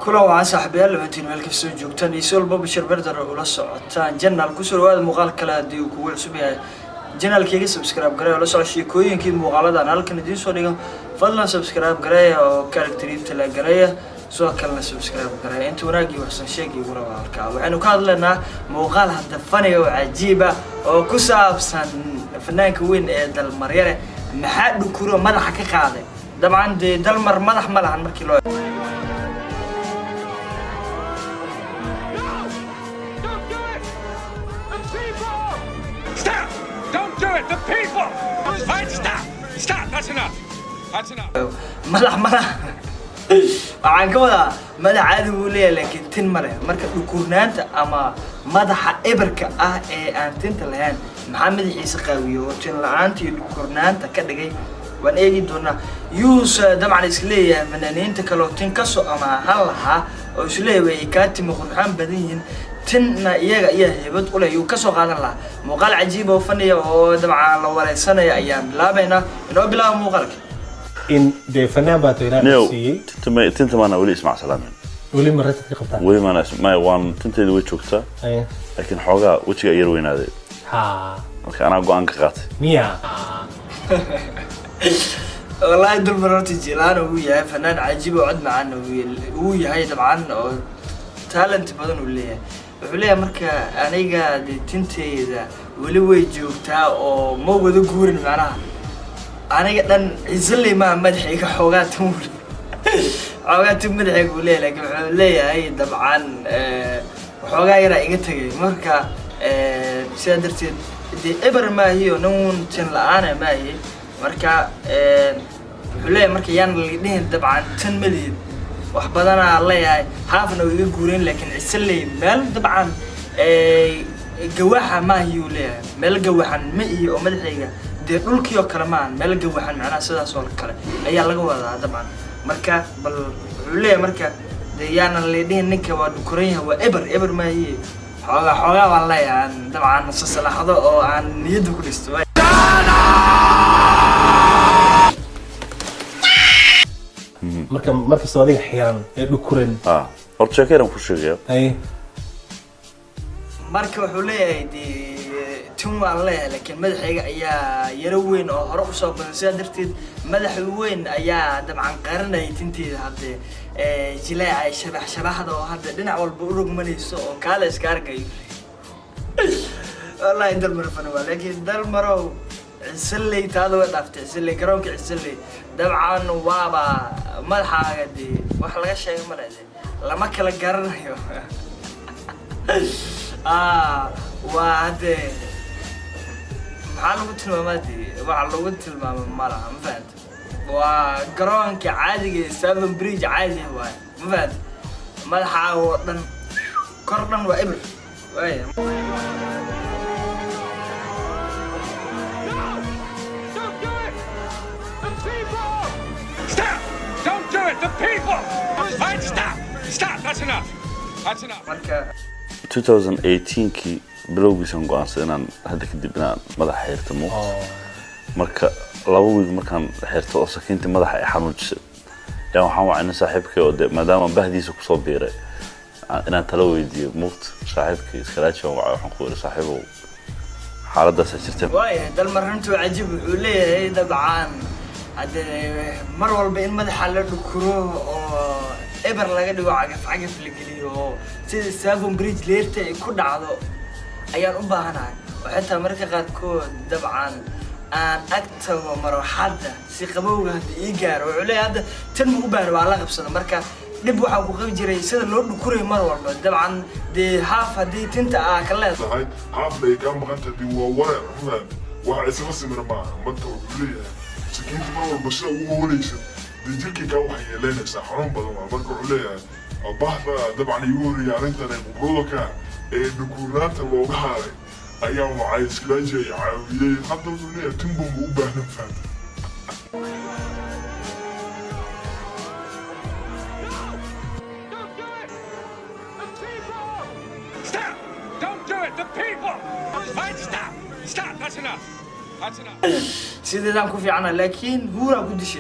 كل واحد صاحب يلا بنتين ملك السوق جوكتان يسول باب شر بردر ولا صعتان جنة الكسر وهذا مقال كلا ديو كوع سبيع جنة الكيس سبسكرايب قراية ولا صار شيء كوين كي مقالات أنا لكن دي صوريهم فضلا سبسكرايب قراية أو كاركتريب تلا قراية سواء كلنا سبسكرايب قراية أنتوا راجي وحسن شيء يقولوا هالكلام وعنو كان لنا مقال هذا فني وعجيبة وكسب سن فنان كوين ده المريرة محد كورة مدح كقاعدة طبعا ده المر مدح ملح مركي لو The people! Right, stop! That's enough! That's enough! ملح waxaan ka wadaa madax caadi uu leeyahay laakiin tin male marka dhukurnaanta ama madaxa eberka ah ee aan tinta lahayn maxaa madaxiisa qaawiyo tin la'aanta iyo dhukurnaanta ka dhigay waan eegi doonaa yuus dabcan is leeyahay fanaaniinta kale oo tin ka soo ama hal laha oo is leeyahay ka timo qurxan badan yihiin tinna iyaga ayaa heebad u leh uu ka soo qaadan lahaa muuqaal cajiib oo faniya oo dabcan la wareysanaya ayaan bilaabaynaa inoo bilaabo muuqaalka إن ده فنان باتوينا نيو تنت ما أنا ولي اسمع سلامين ولي مرات تقطع ولي ما أنا ما وان تنت اللي وجهك أيه لكن حوجا وجهك يروين هذا ها أوكي أنا أقول عنك قات ميا والله دول مرات الجيلان وياه فنان عجيب وعد معنا وياه هاي طبعا تالنت بدن ولا marka aniga tinteeda wali way joogtaa oo ma wada guurin macnaha aniga dhan isla ma madaxiga xoogaa tumul xoogaa madaxiga uu leeyahay laakiin wuxuu leeyahay dabcan xoogaa yara iga tagay marka sida darteed eber ma hiyo nuun tin la'aan ma hi marka wuxuu leeyahay marka yaan la dhihin dabcan tin madid wax badan leeyahay haafna iga guureen laakiin isla meel dabcan gawaxa ma hiyo leeyahay meel gawaxan ma iyo madaxiga dhulkii oo kale maan meel gawaxan macnaha sidaas oo kale ayaa laga wadaa dabcan marka bal wuxuu leeyahay marka deeyaana leedin ninka waa dukureeyaha waa eber ma yi xoogaa waa leeyahay dabcan salaxdo oo aan niyada ku dhisto marka soo adiga xiyaan ee dukureen horta sheekayran ku sheegay ay marka wuxuu leeyahay tun waa leeyahay laakiin madaxiga ayaa yara weyn oo hore u soo badan sida darteed madax weyn ayaa dabcan qaranay tinteeda hadda jilaa ay shabaxda oo hadda dhinac walba u rogmanayso oo kaala iska arkayo wallahi dal marfan waa laakiin dal maro islay taado way dhaftay islay garoonka islay dabcan waaba madaxaaga wax laga sheegay ma leeyahay lama kala garanayo waa hadda maxaa lagu tilmaamay malaha ma fahanti waa garoonka caadiga Seven Bridge caadi waay ma fahanti madaxa oo dhan kor dhan waa eber waay Don't do it! The people! Right, stop! That's enough! That's enough! marka 2018 kii bilowgiisan go'aansaday inaan hadda kadib inaan madax xirtamo marka laba wiil markaan xirto oo sakiintii madaxa ay xanuujisay yaa waxaan wacay saaxiibkay oo maadaama bahdiisa ku soo biiray inaan talo weydiiyo muuqt saaxiibkay iskaraaji waxaan ku yiri saaxiibow xaaladaas jirtay waay dal marintu cajiib wuxuu leeyahay dabcan hadda mar walba in madaxa la dhukuro oo eber laga dhigo cagaf la geliyo sida Seven Bridge leerta ay ku dhacdo ayaan u baahanahay oo xitaa marka qaadkood dabcan aan agtago marwaxada si qabowga hadda ii gaaro wuxuu leeyahay hadda tan ugu baahan waa la qabsada marka dib waxaan ku qabi jiray sida loo dhukuray mar walba dabcan haaf hadii tinta ka leedahay haaf lay ka maqanta waa waxa isma simir ma marka wuxuu leeyahay sakiinta mar walba sida ugu hooleysa jirkii ka wax yeelanaysa xarun badan marka wuxuu leeyahay bahda dabcan igu horreeyay arrintan ay bubrooka ee dukunaanta looga haaray ayaa wacay isklaaji ay caawiyey hadda wuxuu leeyahay tinbuu u baahan faanta Don't do it! The people! Right, stop! That's enough! سيدنا كوفي عنا لكن هو راح يدشى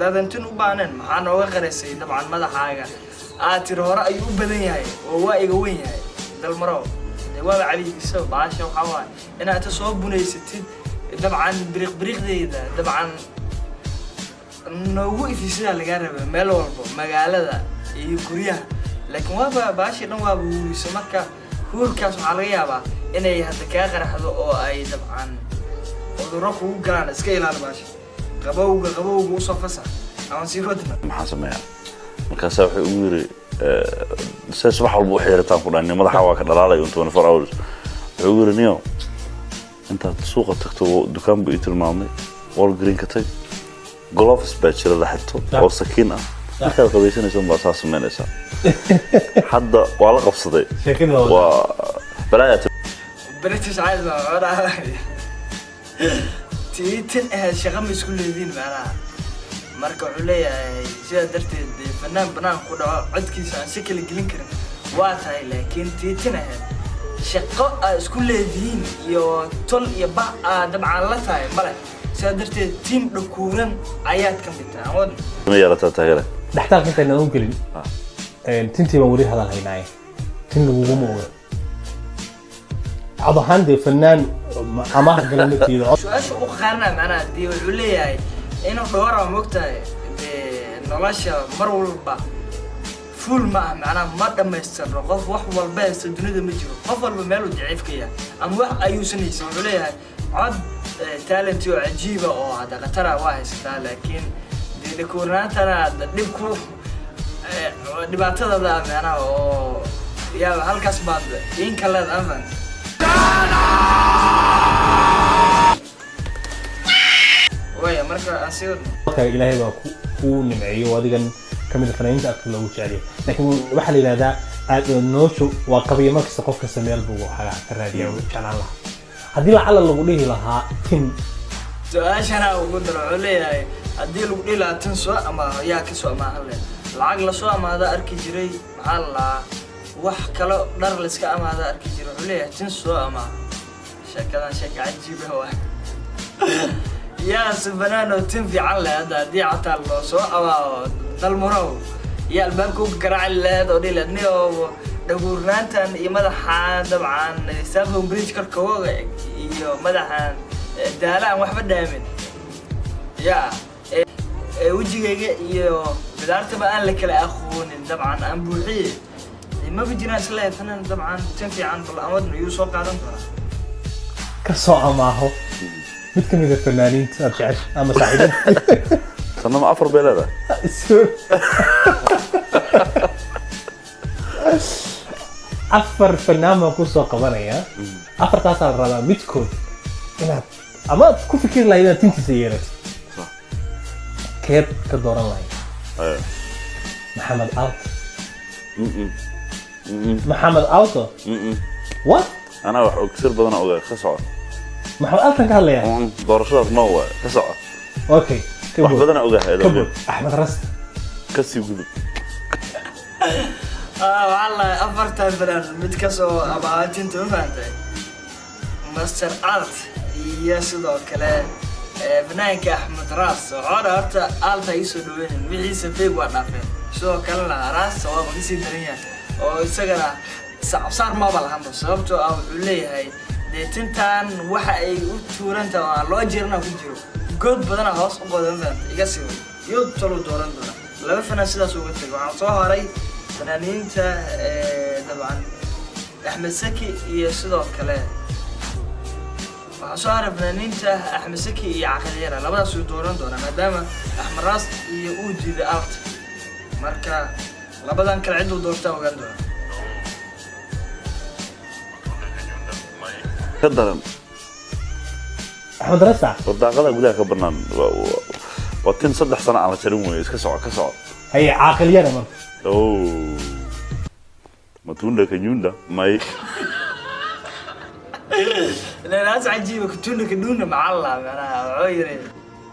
هذا أنتن وبانن محن وغرسي طبعا ماذا حاجة tiri hore ayuu u badan yahay oo waa iga weyn yahay dalmaro waa caligiisa baasha waxa waa inaad soo bunaysatid dabcan biriqdeeda dabcan noogu ifisada laga rabay meel walba magaalada iyo guryaha laakiin waa baashi dhan waa buuriso marka huurkaas waxa laga yaabaa inay hadda ka qaraxdo oo ay dabcan cudurro kugu galaan iska ilaali baashi qabowga u soo fasax aan sii wadna maxaa sameeyaa markaas wuxuu ugu yiri subax walba waxay yarataan ku dhaanay madaxa waa ka dhalaalay 24 hours wuxuu ugu yiri niyo intaad suuqa tagto dukaan buu tilmaamay Walgreen ka tag gloves bachelor la xirto oo sakiin ah markaad qabaysanayso ma saas sameynaysaa hadda waa la qabsaday waa balaayat British عايز أقول تيتن شغم يسكول الذين معنا مركو عليا سيا درتي فنان بنان كده عد كيسان شكل جلينكر واتاي لكن تيتن شقة يسكول الذين يو تل يبع دمع الله تاي ملا سيا درتي تيم دكورن آيات كم بتاعون ما يلا تتغير dhaxtaal inta inaan u gelin tintii baan wali hadal haynaa tin lagu moodo عضحان دي فنان أماه قلمتي سؤال أخرنا معنا دي والعليا إنه دورة مقطع نلاشة مرولبا فول معنا مرة ما يستر قف واحد والباس الدنيا ده مجرو قف والبماله ضعيف كيا أم واحد أيو سنة يسمعليها عد تالنت عجيبة أو هذا ترى واحد لكن دي كورنات أنا نبكو نبعت هذا معنا أو يا هالكسبات إن كلام أمن ويا مركز أسير. إلهي بكون نمعي وأديكن كم الفنانين أكثر لو جالي لكن وحلي هذا النوش وقبي ما كسقف كسمير بو حاجة كراديا وكان الله هدي على اللي قوليه لها تن سؤال أنا أقول له عليه هدي اللي قوليه لها تنسوا أما يا كسوا ما هلا العقل سوا ما هذا أركي جري الله wax kale dhar la iska amaada arki jiro xuleeyahay tin soo ama shakadan shaka cajiib ah yaa subhanaano tin fiican leh hadii ataa loo soo awaa dalmaro yaa albaabku garaac leed oo dhiladni oo dhaguurnaantan iyo madaxa dabcan sabab bridge karkooga iyo madaxan daalaan waxba dhaamin yaa wajigayga iyo bidaartaba aan la kala aqoonin dabcan aan buuxiye ما في جناس لا فنان طبعا تنفي عن بالأمد يوسف قاعدين ترى كسوعة معه مثل من الفنانين ترجع أما سعيدة صرنا ما أفر بلده أفر فنان ما يكون سوق قبرية أفر تاسع الرابع متكون هنا أما تكون فكر لا إذا تنتي سيارة كيف كدوران لاي محمد ألت محمد أوتو what أنا وح كثير بدنا أوجا خسعة محمد ألت قال لي يعني دورشات نوع خسعة أوكي وح بدنا أوجا هذا أحمد رست كسي وجود والله أفرت البلد متكسو أبغى أنت فهمت مستر ألت يسوع كلام بنايك أحمد راس وعارة أرتا ألت يسودوين ويعيش في وقنافين شو كلنا راس سواء بقيسي دريان oo isagana saar ma balahan sababtoo ah wuxuu leeyahay deetintan waxa ay u tuuranta oo loo jeerna ku jiro god badan hoos u qodan iga sii iyo tolo dooran doona laba fanaan sidaas uga tagay waxa soo haray fanaaniinta dabcan Ahmed Saki iyo sidoo kale waxa soo haray fanaaniinta Ahmed Saki iyo Aqaliyara labadaas u dooran doona maadaama Ahmed Ras iyo Uudida Art marka labadan kala cid uu doortaa ogaan doona كدرن أحمد رست وداقada gudaha ka banaan waa tin 3 sano aan la jarin weey iska soo هي عاقلية مرة oo matunda kanyunda may لا ناس عجيبة كنتونا كدونا مع الله أنا عايرين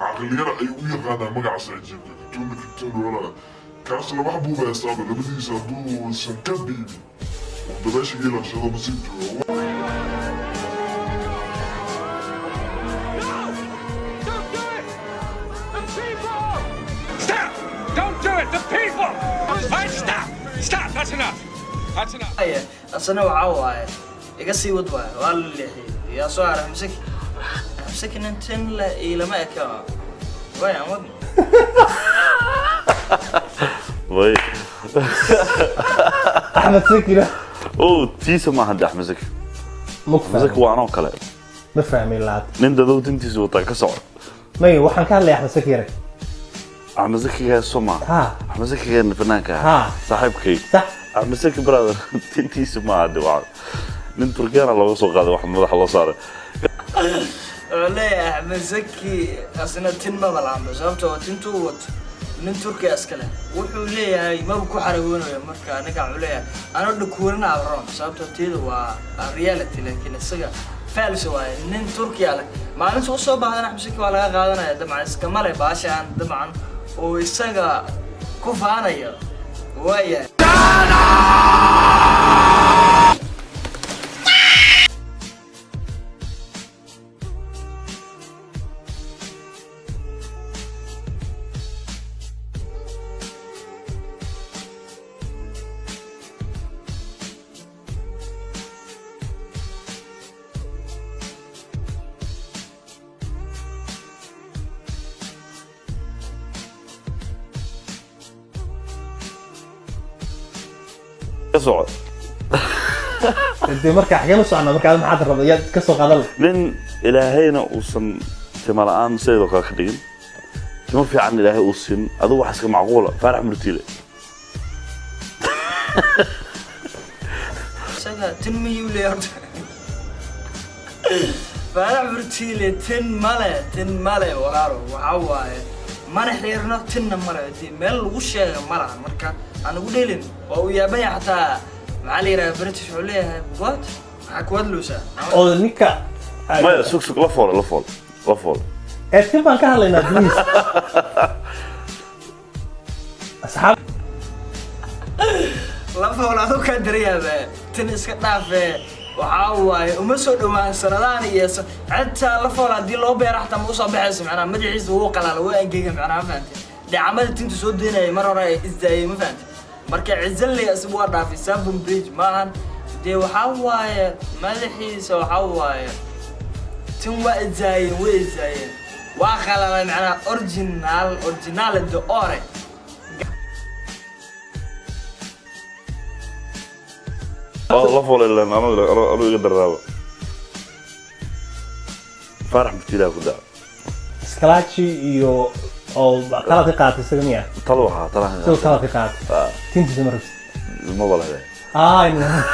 عقلية أيوة قاعدة ما قاعد عجيب كنتونا ولا كاس لما حبوا بس أنا لما تيجي صادو سنكبي وبلاش يجي له شغل بسيط Stop! Don't do it! The people! Stop! Stop! That's enough! That's enough! Haya, asana waxa waaye iga sii wad waaye waa la leexiyay yaa soo aray مسكين انت الى ما كان وين عمود وي احمد سكي او تيسا ما حد احمد سكي مسك وانا وكلا ما فاهمين لعد نين دادو تنتي سوطا كسعر ماي waxaan ka hadlay Axmed Sakir Axmed Sakir Soma ha Axmed Sakir fanaanka ha saaxiibkay صح Axmed Sakir brother tintiisa ma hada waa nin Turkiana lagu soo qaaday wax madax loo saaray لا أحمد زكي أصلا تن ما بلعب sababtoo tintu wad nin Turki askale wuxuu leeyahay ma ku xaragoonayo marka aniga aan leeyahay ana dhukuurna abroon sababtoo teedu waa reality laakiin isaga falso waa nin Turki ah maalin soo baahan Axmed Zaki waa laga qaadanaya dabcan iska male baashaan dabcan oo isaga ku faanaya waaya كسعر انت marka xageen u socnaa marka aad maxaad rabtaa yaad ka soo qaadan nin ilaahayna uusan timalaan sidoo kale ka dhigin timo fiican ilaahay uu siin adu wax iska macquula faarax murtiile isaga tin miyuu leeyahay faarax murtiile tin male walaalo waxa waaye mana xiriirno tinna male meel lagu sheego malaha marka aan ugu dheelin oo uu yaabay xataa معلي British عليها what حكواد لوسا oo ninka ما سوق لا فول كيف بان ka hadlaynaa please asxaab la foolaado ka dariyaba tin iska dhaafe waxa waaye uma soo dhawaan sanadaan iyo xataa la foolaadi loo beero xataa ma soo baxayso macna madaxiisa uu qalaalo waa angeega macna faantay dhacamada tintu soo deenay mar hore isdaayay ma faantay marka cizalli asbuwa dhaafi Savon Bridge maahan de waxa waaye madaxiisa waxa waaye tin waa izaayin waa khalala macna original de ore لا فول الا انا يقدر راو فرح بتيلا كدا skalaachi iyo oo qalad ka qaatay isagamiya طلوها soo qalad ka qaatay tintiisa markas ما والله إنه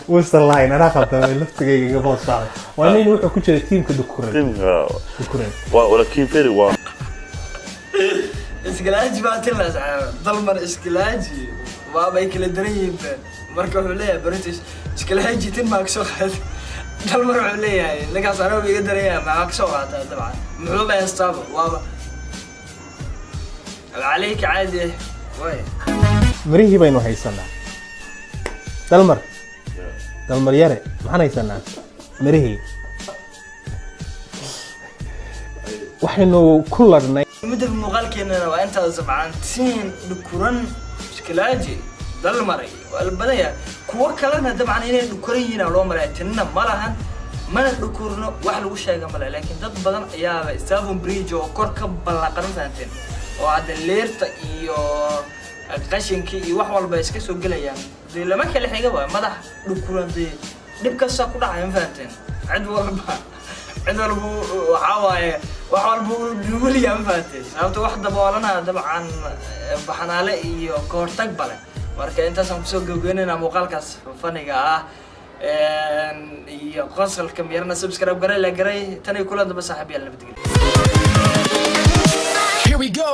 وصل لاين أنا خاطر لفتك قبل صار وأنا نروح كل تيم كدكورين دكورين ولكن فيري وان اسكلاجي باتلنا صاحب ظلمر اسكلاجي بابا يكل دريب مركب عليه بريتش اسكلاجي تم ماكسو خد ظلمر عليه لقى صاروي يقدر يا ماكسو هذا طبعا معلومه يستاب بابا عليك عادي وين مريهي بينو هيسنا دلمر ياري maxaan haysanaa mirihi waxaynu ku ladnay midab muuqaalkeena waa inta sabcantiin dhukuran iskalaaji dalmaray walbadaya kuwa kalena dabcan inay dhukuran yihiin loo maray tinna malahan mana dhukurno wax lagu sheega malay laakiin dad badan ayaa Savon Bridge oo kor ka balaqan faanteen oo aad leerta iyo qashinki iyo wax walba iska soo galayaan de lama kala xigaba madax dhukuran dib ka soo ku dhacay faanteen cid walba waxa waaye wax walba duuliya faanteen sababta wax daboolana dabcan baxanaale iyo koortag bale marka intaas aan soo gabagabeynaa muuqaalkaas faniga ah iyo qosolka mirna subscribe garay tan iyo kulan daba saaxiibayaal nabadgelyo. Here we go.